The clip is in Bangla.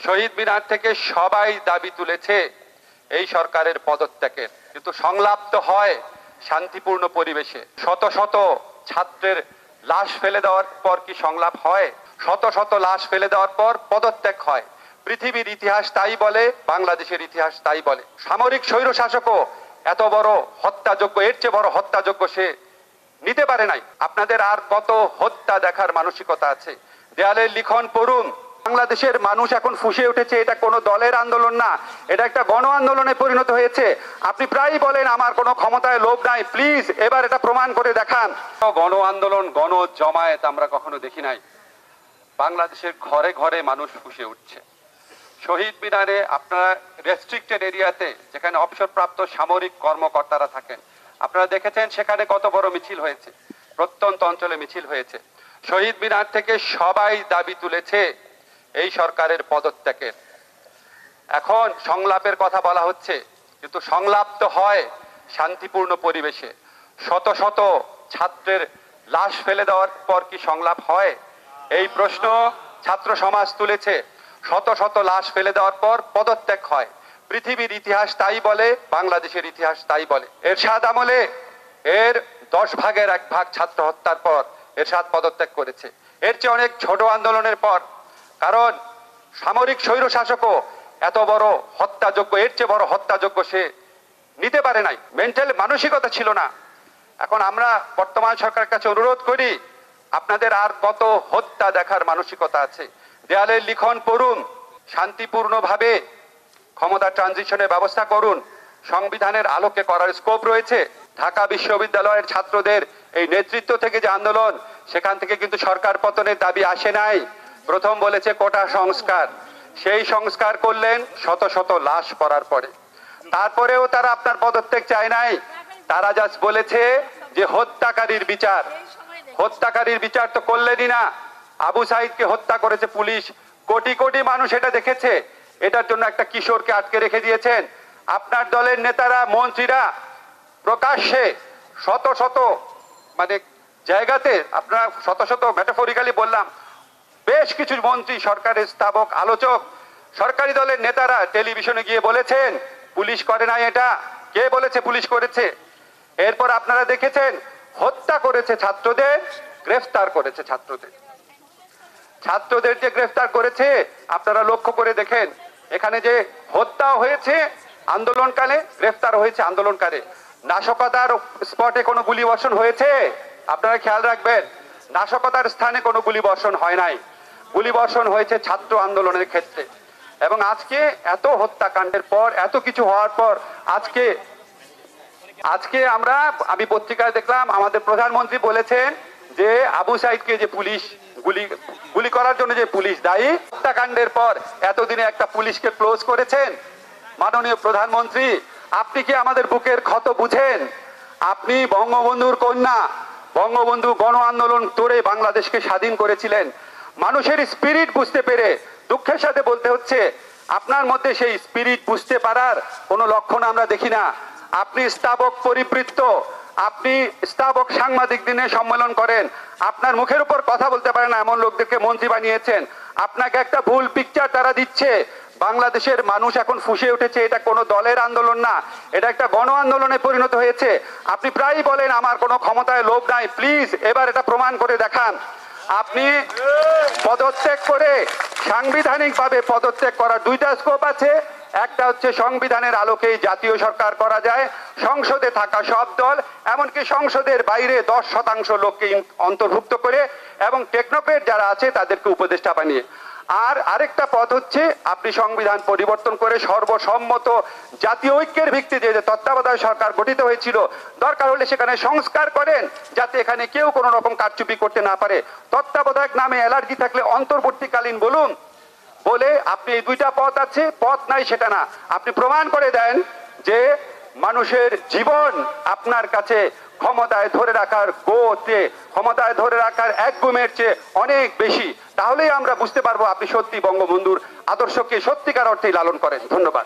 শহীদ মিনার থেকে সবাই দাবি তুলেছে এই সরকারের পদত্যাগের, কিন্তু সংলাপ হয় শান্তিপূর্ণ পরিবেশে। শত শত ছাত্রের লাশ ফেলে দেওয়ার পর কি সংলাপ হয়? শত শত লাশ ফেলে দেওয়ার পর পদত্যাগ হয়। পৃথিবীর ইতিহাস তাই বলে, বাংলাদেশের ইতিহাস তাই বলে। সামরিক স্বৈরশাসকও এত বড় হত্যাযোগ্য, এর চেয়ে বড় হত্যাযোগ্য সে নিতে পারে নাই। আপনাদের আর কত হত্যা দেখার মানসিকতা আছে? দেয়ালের লিখন পড়ুন। বাংলাদেশের মানুষ এখন ফুঁসে উঠেছে, এটা কোনো দলের আন্দোলন না, এটা একটা গণ আন্দোলনে পরিণত হয়েছে। আপনি প্রায়ই বলেন আমার কোনো ক্ষমতায় লোভ নাই, প্লিজ এবার এটা প্রমাণ করে দেখান। গণ আন্দোলন, গণ জমায়েত আমরা কখনো দেখি নাই। বাংলাদেশের ঘরে ঘরে মানুষ ফুঁসে উঠছে। শহীদ মিনারে আপনারা রেস্ট্রিক্টেড এরিয়াতে, যেখানে অবসরপ্রাপ্ত সামরিক কর্মকর্তারা থাকেন, আপনারা দেখেছেন সেখানে কত বড় মিছিল হয়েছে, প্রত্যন্ত অঞ্চলে মিছিল হয়েছে। শহীদ মিনার থেকে সবাই দাবি তুলেছে এই সরকারের পদত্যাগের। এখন সংলাপের কথা বলা হচ্ছে, কিন্তু সংলাপ হয় শান্তিপূর্ণ পরিবেশে। শত শত ছাত্রের লাশ ফেলে দেওয়ার পর কি সংলাপ হয়? এই প্রশ্ন ছাত্র সমাজ তুলেছে। শত শত লাশ ফেলে দেওয়ার পর পদত্যাগ হয়। পৃথিবীর ইতিহাস তাই বলে, বাংলাদেশের ইতিহাস তাই বলে। এরশাদ আমলে এর 10 ভাগের 1 ভাগ ছাত্র হত্যার পর এরশাদ পদত্যাগ করেছে। এর চেয়ে অনেক ছোট আন্দোলনের পর, কারণ সামরিক স্বৈরশাসকও এত বড় হত্যাযোগ্য, এর চেয়ে বড় হত্যাযোগ্য সে নিতে পারে নাই। মেন্টাল মানসিকতা ছিল না। এখন আমরা বর্তমান সরকারের কাছে অনুরোধ করি, আপনাদের আর কত হত্যা দেখার মানসিকতা আছে? দেয়ালের লিখন পড়ুন, শান্তিপূর্ণভাবে ক্ষমতা ট্রানজিশনের ব্যবস্থা করুন। সংবিধানের আলোকে করার স্কোপ রয়েছে। ঢাকা বিশ্ববিদ্যালয়ের ছাত্রদের এই নেতৃত্ব থেকে যে আন্দোলন, সেখান থেকে কিন্তু সরকার পতনের দাবি আসে নাই। প্রথম বলেছে কোটা সংস্কার, সেই সংস্কার করলেন শত শত লাশ পড়ার পরে। তারপরেও তারা আপনার পদত্যাগ চায় নাই। তারা জাস্ট বলেছে যে হত্যাকারীর বিচার। হত্যাকারীর বিচার তো করলেনই না। আবু সাইদকে হত্যা করেছে পুলিশ, কোটি কোটি মানুষ এটা দেখেছে। এটার জন্য একটা কিশোরকে আটকে রেখে দিয়েছেন। আপনার দলের নেতারা, মন্ত্রীরা প্রকাশ্যে শত শত জায়গাতে, আপনারা শত শত মেটাফরিক্যালি বললাম, বেশ কিছু মন্ত্রী, সরকারের স্থাবক, আলোচক, সরকারি দলের নেতারা টেলিভিশনে গিয়ে বলেছেন পুলিশ করে নাই। এটা কে বলেছে পুলিশ করেছে? এরপর আপনারা দেখেছেন হত্যা করেছে ছাত্রদের, গ্রেফতার করেছে ছাত্রদের যে গ্রেফতার করেছে, আপনারা লক্ষ্য করে দেখেন। এখানে যে হত্যা হয়েছে আন্দোলনকালে, গ্রেফতার হয়েছে আন্দোলনকালে। নাশকতার স্পটে কোনো গুলিবর্ষণ হয়েছে? আপনারা খেয়াল রাখবেন, নাশকতার স্থানে কোনো গুলিবর্ষণ হয় নাই। গুলিবর্ষণ হয়েছে ছাত্র আন্দোলনের ক্ষেত্রে। এবং আজকে এত হত্যাকাণ্ডের পর, এত কিছু হওয়ার পর, আজকে আমি পত্রিকায় দেখলাম আমাদের প্রধানমন্ত্রী বলেছেন যে আবু সাইদকে যে পুলিশ গুলি করার জন্য যে পুলিশ দায়ী, হত্যাকাণ্ডের পর এতদিনে একটা পুলিশকে ক্লোজ করেছেন। মাননীয় প্রধানমন্ত্রী, আপনি কি আমাদের বুকের ক্ষত বুঝেন? আপনি বঙ্গবন্ধুর কন্যা, বঙ্গবন্ধু গণ আন্দোলন করে বাংলাদেশকে স্বাধীন করেছিলেন। মানুষের স্পিরিট বুঝতে পেরে দুঃখের সাথে বলতে হচ্ছে, আপনার মধ্যে সেই স্পিরিট বুঝতে পারার কোনো লক্ষণ আমরা দেখি না। আপনি স্থাবক পরিবৃত্ত, আপনি স্থাবক সাংবাদিক দিনে সম্মেলন করেন, আপনার মুখের উপর কথা বলতে পারে না এমন লোকদেরকে মন্ত্রী বানিয়েছেন। আপনাকে একটা ভুল পিকচার তারা দিচ্ছে। বাংলাদেশের মানুষ এখন ফুঁসে উঠেছে, এটা কোনো দলের আন্দোলন না, এটা একটা গণ আন্দোলনে পরিণত হয়েছে। আপনি প্রায়ই বলেন আমার কোনো ক্ষমতায় লোভ নাই, প্লিজ এবার এটা প্রমাণ করে দেখান। আপনি পদত্যাগ করে, সাংবিধানিকভাবে পদত্যাগ করার 2টা স্কোপ আছে। একটা হচ্ছে সংবিধানের আলোকেই জাতীয় সরকার করা যায়, সংসদে থাকা সব দল, এমনকি সংসদের বাইরে 10% লোককে অন্তর্ভুক্ত করে, এবং টেকনোক্রেট যারা আছে তাদেরকে উপদেষ্টা বানিয়ে। আর আরেকটা পথ হচ্ছে আপনি সংবিধান পরিবর্তন করে সর্বসম্মত জাতীয় ঐক্যের ভিত্তিতে যে তত্ত্বাবধায়ক সরকার গঠিত হয়েছিল, দরকার হলে সেখানে সংস্কার করেন, যাতে এখানে কেউ কোনো রকম কারচুপি করতে না পারে। তত্ত্বাবধায়ক নামে অ্যালার্জি থাকলে অন্তর্বর্তীকালীন বলুন। বলে আপনি এই 2টা পথ আছে, পথ নাই সেটা না, আপনি প্রমাণ করে দেন যে মানুষের জীবন আপনার কাছে ক্ষমতায় ধরে রাখার ক্ষমতায় ধরে রাখার 1 গুমের চেয়ে অনেক বেশি। তাহলেই আমরা বুঝতে পারবো আপনি সত্যি বঙ্গবন্ধুর আদর্শকে সত্যিকার অর্থেই লালন করেন। ধন্যবাদ।